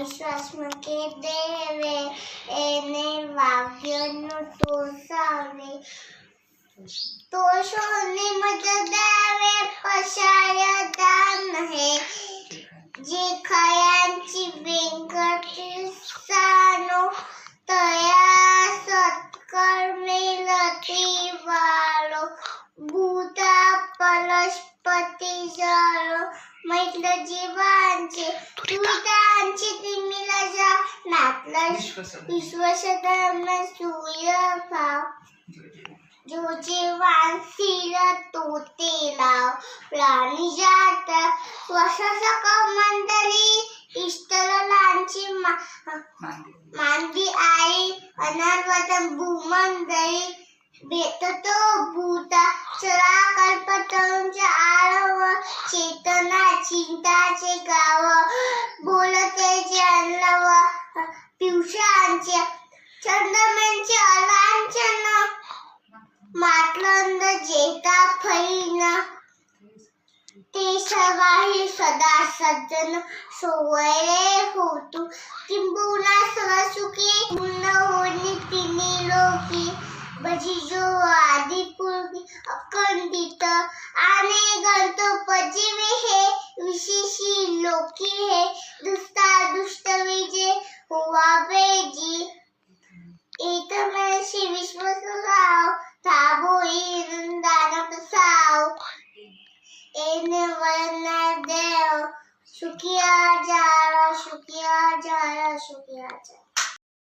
विश्वास मके देवे एने वाक्यन तो सावे तो सोने मज द्यावे पशाय दान हे जे खयांची वेंकटी सानो तया सत्कर्मे लती वाळो भूता पलशपती जाळो म्हटलं जीवांचे तुझ्यांची तिमिला जा नातलं विश्वसधर्म सूर्य भाव जो जीवांशील तो ते लाव प्राणी जात स्वससक मंडळी इष्टलांची मांदी आई अनर्वत भूमंडळी भेटतो भूता चरा कल्पतरूंच्या आळव चेतना चिंताचे गाव बोलते जानव पिवशांचे चंद्रमेंचे अलांचन मातलंद जेता फैन ते सवाही सदा सज्जन सोवळे होतू किंबहुना सहसुखी पूर्ण होणी तिन्ही लोकी भजी जो आदिपुरुषी अखंडित आने गणतो पजीवे हे विशेषी लोकी हे